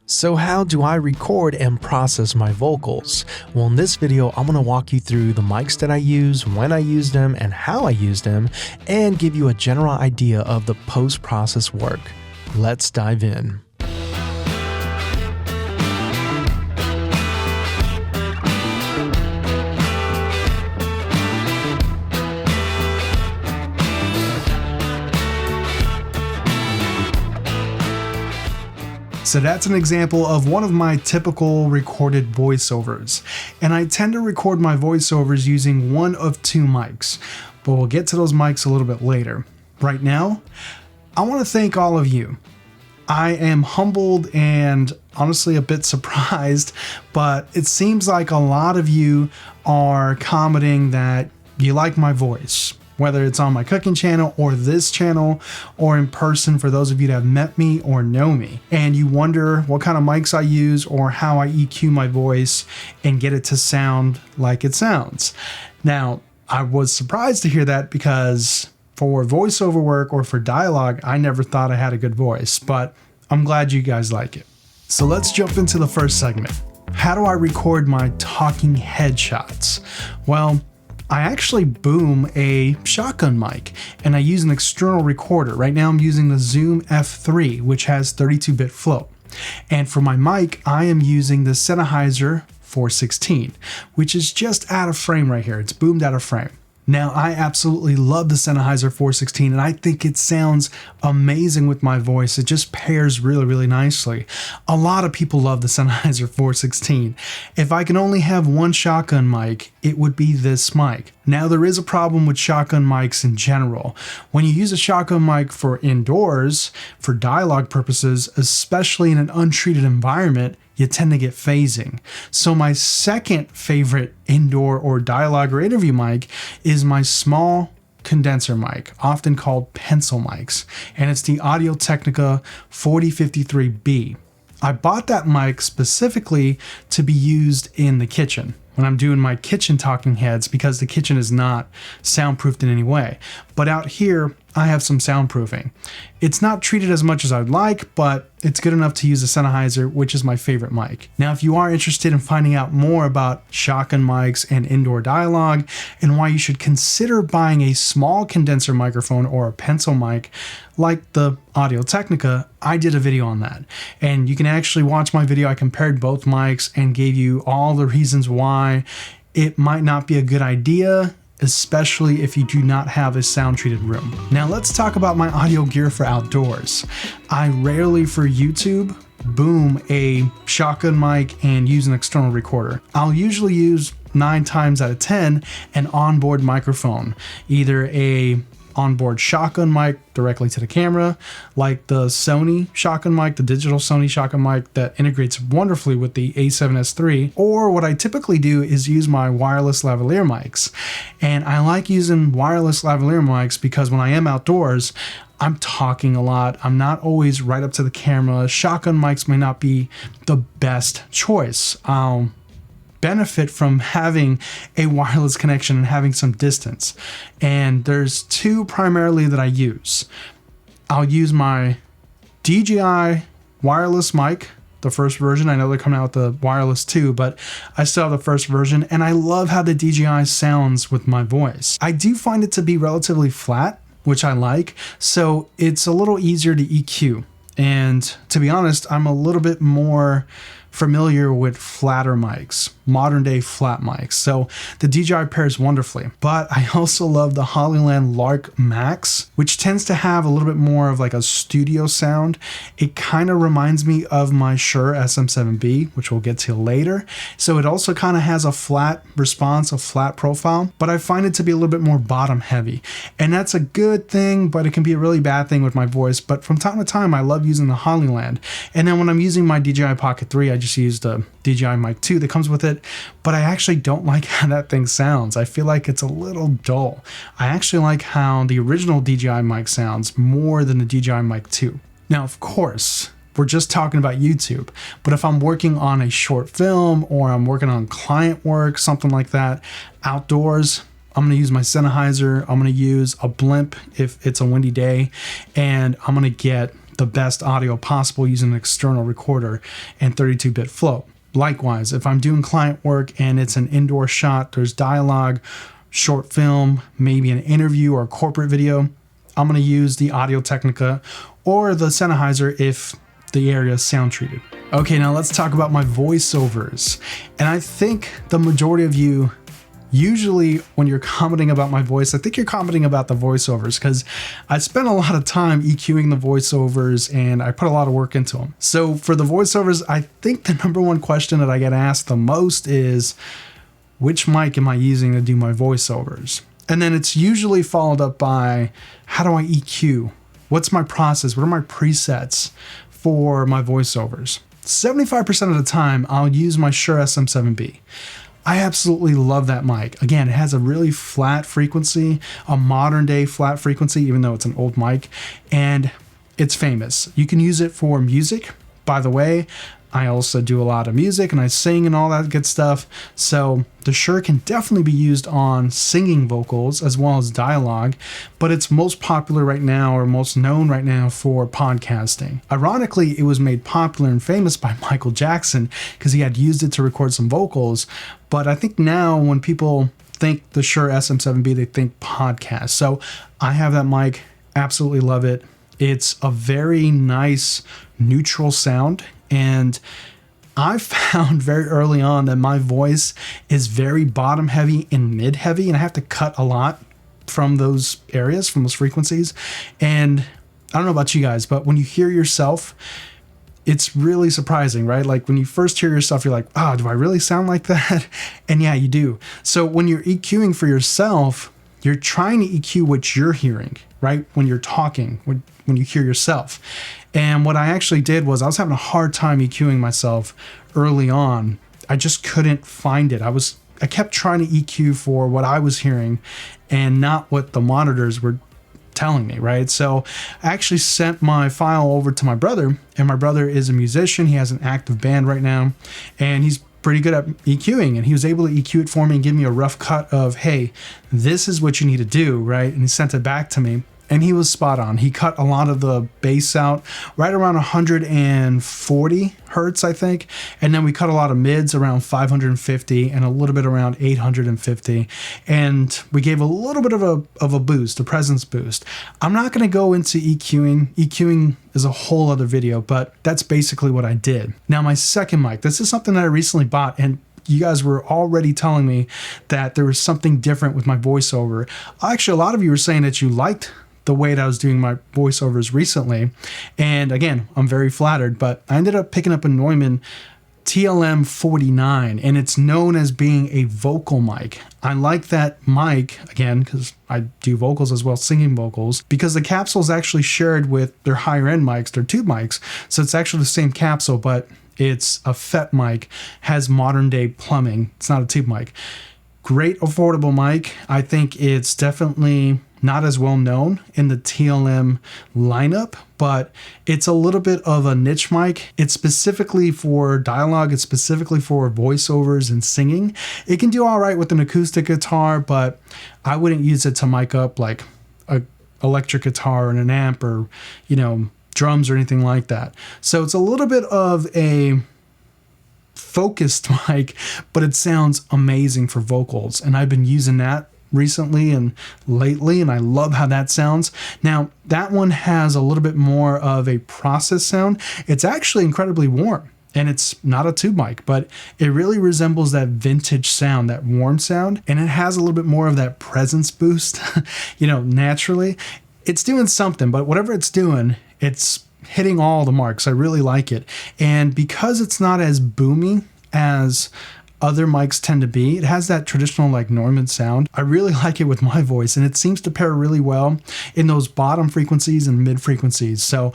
So how do I record and process my vocals? Well, in this video, I'm going to walk you through the mics that I use, when I use them, and how I use them, and give you a general idea of the post-process work. Let's dive in. So that's an example of one of my typical recorded voiceovers. And I tend to record my voiceovers using one of two mics, but we'll get to those mics a little bit later. Right now, I want to thank all of you. I am humbled and honestly a bit surprised, but it seems like a lot of you are commenting that you like my voice. Whether it's on my cooking channel or this channel or in person for those of you that have met me or know me. And you wonder what kind of mics I use or how I EQ my voice and get it to sound like it sounds. Now, I was surprised to hear that because for voiceover work or for dialogue, I never thought I had a good voice, but I'm glad you guys like it. So let's jump into the first segment. How do I record my talking headshots? Well, I actually boom a shotgun mic and I use an external recorder. Right now I'm using the Zoom F3, which has 32-bit float. And for my mic, I am using the Sennheiser 416, which is just out of frame right here. It's boomed out of frame. Now, I absolutely love the Sennheiser 416 and I think it sounds amazing with my voice. It just pairs really, really nicely. A lot of people love the Sennheiser 416. If I can only have one shotgun mic, it would be this mic. Now, there is a problem with shotgun mics in general. When you use a shotgun mic for indoors, for dialogue purposes, especially in an untreated environment, you tend to get phasing. So my second favorite indoor or dialogue or interview mic is my small condenser mic, often called pencil mics, and it's the Audio-Technica 4053B. I bought that mic specifically to be used in the kitchen when I'm doing my kitchen talking heads because the kitchen is not soundproofed in any way. But out here, I have some soundproofing. It's not treated as much as I'd like, but it's good enough to use a Sennheiser, which is my favorite mic. Now, if you are interested in finding out more about shotgun mics and indoor dialogue and why you should consider buying a small condenser microphone or a pencil mic like the Audio-Technica, I did a video on that. And you can actually watch my video. I compared both mics and gave you all the reasons why it might not be a good idea, especially if you do not have a sound treated room. Now let's talk about my audio gear for outdoors. I rarely for YouTube boom a shotgun mic and use an external recorder. I'll usually use 9 times out of 10 an onboard microphone, either a onboard shotgun mic directly to the camera, like the Sony shotgun mic, the digital Sony shotgun mic that integrates wonderfully with the A7S III, or what I typically do is use my wireless lavalier mics. And I like using wireless lavalier mics because when I am outdoors, I'm talking a lot. I'm not always right up to the camera. Shotgun mics may not be the best choice. I'll benefit from having a wireless connection and having some distance. And there's two primarily that I use. I'll use my DJI wireless mic, the first version. I know they're coming out with the wireless too, but I still have the first version and I love how the DJI sounds with my voice. I do find it to be relatively flat, which I like, so it's a little easier to EQ. And to be honest, I'm a little bit more familiar with flatter mics, modern day flat mics. So the DJI pairs wonderfully. But I also love the Hollyland Lark Max, which tends to have a little bit more of like a studio sound. It kind of reminds me of my Shure SM7B, which we'll get to later. So it also kind of has a flat response, a flat profile, but I find it to be a little bit more bottom heavy. And that's a good thing, but it can be a really bad thing with my voice. But from time to time, I love using the Hollyland. And then when I'm using my DJI Pocket 3, I just use the DJI Mic 2 that comes with it, but I actually don't like how that thing sounds. I feel like it's a little dull. I actually like how the original DJI mic sounds more than the DJI Mic 2. Now, of course, we're just talking about YouTube, but if I'm working on a short film or I'm working on client work, something like that, outdoors, I'm going to use my Sennheiser. I'm going to use a blimp if it's a windy day, and I'm going to get the best audio possible using an external recorder and 32-bit flow. Likewise, if I'm doing client work and it's an indoor shot, there's dialogue, short film, maybe an interview or a corporate video, I'm going to use the Audio Technica or the Sennheiser if the area is sound treated. Okay, now let's talk about my voiceovers. And I think the majority of you, usually when you're commenting about my voice, I think you're commenting about the voiceovers because I spent a lot of time EQing the voiceovers and I put a lot of work into them. So for the voiceovers, I think the number one question that I get asked the most is, which mic am I using to do my voiceovers? And then it's usually followed up by, how do I EQ? What's my process? What are my presets for my voiceovers? 75% of the time, I'll use my Shure SM7B. I absolutely love that mic. Again, it has a really flat frequency, a modern day flat frequency, even though it's an old mic, and it's famous. You can use it for music. By the way, I also do a lot of music and I sing and all that good stuff. So the Shure can definitely be used on singing vocals as well as dialogue, but it's most popular right now or most known right now for podcasting. Ironically, it was made popular and famous by Michael Jackson because he had used it to record some vocals. But I think now when people think the Shure SM7B, they think podcast. So I have that mic, absolutely love it. It's a very nice neutral sound. And I found very early on that my voice is very bottom heavy and mid heavy, and I have to cut a lot from those areas, from those frequencies. And I don't know about you guys, but when you hear yourself, it's really surprising, right? Like when you first hear yourself, you're like, oh, do I really sound like that? And yeah, you do. So when you're EQing for yourself, you're trying to EQ what you're hearing, right? When you're talking, when you hear yourself. And what I actually did was I was having a hard time EQing myself early on. I just couldn't find it. I kept trying to EQ for what I was hearing and not what the monitors were telling me, right? So I actually sent my file over to my brother, and my brother is a musician. He has an active band right now, and he's pretty good at EQing, and he was able to EQ it for me and give me a rough cut of, hey, this is what you need to do, right? And he sent it back to me. And he was spot on. He cut a lot of the bass out right around 140 hertz, I think. And then we cut a lot of mids around 550 and a little bit around 850. And we gave a little bit of a boost, a presence boost. I'm not going to go into EQing. EQing is a whole other video, but that's basically what I did. Now, my second mic, this is something that I recently bought, and you guys were already telling me that there was something different with my voiceover. Actually, a lot of you were saying that you liked the way that I was doing my voiceovers recently. And again, I'm very flattered, but I ended up picking up a Neumann TLM 49, and it's known as being a vocal mic. I like that mic, again, because I do vocals as well, singing vocals, because the capsule is actually shared with their higher end mics, their tube mics. So it's actually the same capsule, but it's a FET mic, has modern day plumbing. It's not a tube mic. Great affordable mic. I think it's definitely not as well known in the TLM lineup, but it's a little bit of a niche mic. It's specifically for dialogue. It's specifically for voiceovers and singing. It can do all right with an acoustic guitar, but I wouldn't use it to mic up like a electric guitar and an amp or, drums or anything like that. So it's a little bit of a focused mic, but it sounds amazing for vocals. And I've been using that recently and lately, and I love how that sounds. Now, that one has a little bit more of a process sound. It's actually incredibly warm, and it's not a tube mic, but it really resembles that vintage sound, that warm sound, and it has a little bit more of that presence boost, naturally. It's doing something, but whatever it's doing, it's hitting all the marks. I really like it. And because it's not as boomy as other mics tend to be, it has that traditional like Neumann sound. I really like it with my voice, and it seems to pair really well in those bottom frequencies and mid frequencies. So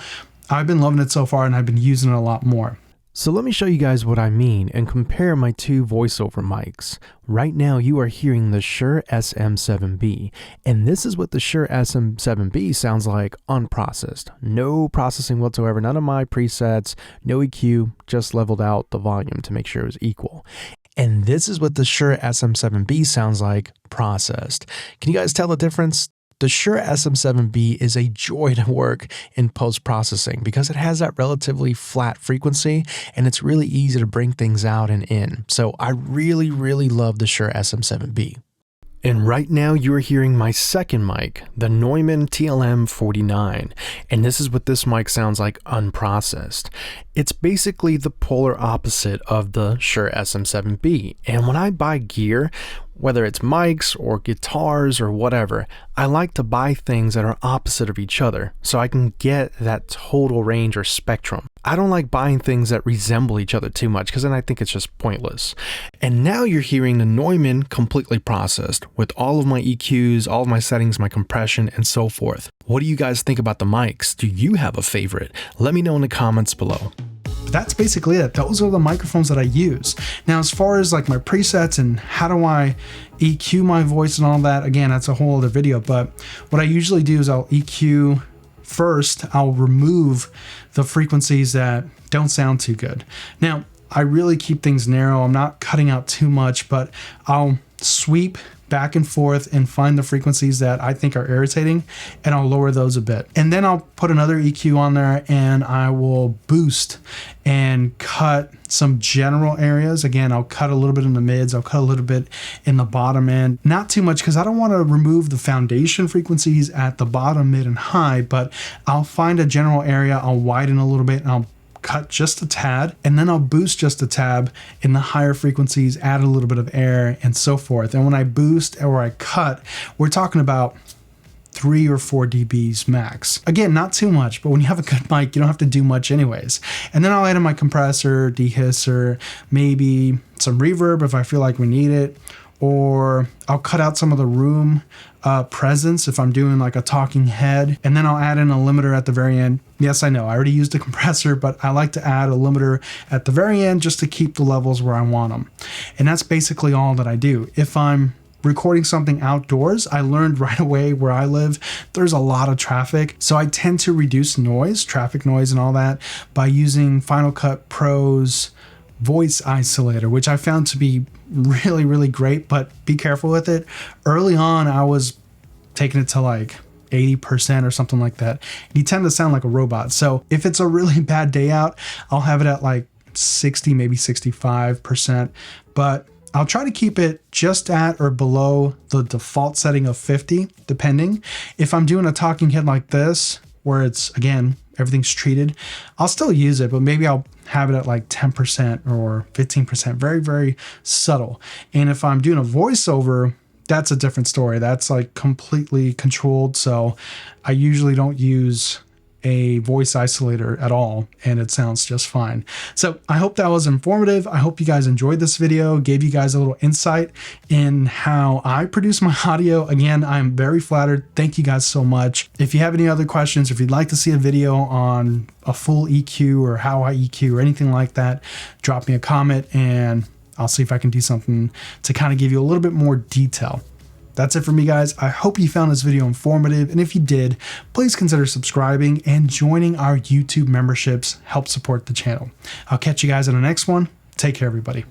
I've been loving it so far, and I've been using it a lot more. So let me show you guys what I mean and compare my two voiceover mics. Right now you are hearing the Shure SM7B, and this is what the Shure SM7B sounds like unprocessed. No processing whatsoever, none of my presets, no EQ, just leveled out the volume to make sure it was equal. And this is what the Shure SM7B sounds like processed. Can you guys tell the difference? The Shure SM7B is a joy to work in post-processing because it has that relatively flat frequency and it's really easy to bring things out and in. So I really love the Shure SM7B. And right now you are hearing my second mic, the Neumann TLM 49, and this is what this mic sounds like unprocessed. It's basically the polar opposite of the Shure SM7B, and when I buy gear, whether it's mics or guitars or whatever, I like to buy things that are opposite of each other so I can get that total range or spectrum. I don't like buying things that resemble each other too much because then I think it's just pointless. And now you're hearing the Neumann completely processed with all of my EQs, all of my settings, my compression, and so forth. What do you guys think about the mics? Do you have a favorite? Let me know in the comments below. That's basically it. Those are the microphones that I use. Now, as far as like my presets and how do I EQ my voice and all that, again, that's a whole other video. But what I usually do is I'll EQ first. I'll remove the frequencies that don't sound too good. Now, I really keep things narrow. I'm not cutting out too much, but I'll sweep back and forth and find the frequencies that I think are irritating, and I'll lower those a bit. And then I'll put another EQ on there and I will boost and cut some general areas. Again, I'll cut a little bit in the mids, I'll cut a little bit in the bottom end. Not too much because I don't want to remove the foundation frequencies at the bottom, mid, and high, but I'll find a general area, I'll widen a little bit, and I'll cut just a tad, and then I'll boost just a tad in the higher frequencies, add a little bit of air, and so forth. And when I boost or I cut, we're talking about 3 or 4 dBs max. Again, not too much, but when you have a good mic, you don't have to do much anyways. And then I'll add in my compressor, dehisser, maybe some reverb if I feel like we need it, or I'll cut out some of the room presence if I'm doing like a talking head, and then I'll add in a limiter at the very end. Yes, I know I already used a compressor, but I like to add a limiter at the very end just to keep the levels where I want them. And that's basically all that I do. If I'm recording something outdoors, I learned right away where I live, there's a lot of traffic. So I tend to reduce noise, traffic noise and all that, by using Final Cut Pro's voice isolator, which I found to be really great, but be careful with it. Early on, I was taking it to like 80% or something like that. And you tend to sound like a robot. So if it's a really bad day out, I'll have it at like 60, maybe 65%, but I'll try to keep it just at or below the default setting of 50, depending. If I'm doing a talking head like this, where it's, again, everything's treated, I'll still use it, but maybe I'll have it at like 10% or 15%, very subtle. And if I'm doing a voiceover, that's a different story. That's like completely controlled. So I usually don't use a voice isolator at all, and it sounds just fine. So I hope that was informative. I hope you guys enjoyed this video, gave you guys a little insight in how I produce my audio. Again, I'm very flattered. Thank you guys so much. If you have any other questions, if you'd like to see a video on a full EQ or how I EQ or anything like that, drop me a comment and I'll see if I can do something to kind of give you a little bit more detail. That's it for me, guys. I hope you found this video informative, and if you did, please consider subscribing and joining our YouTube memberships. Help support the channel. I'll catch you guys in the next one. Take care, everybody.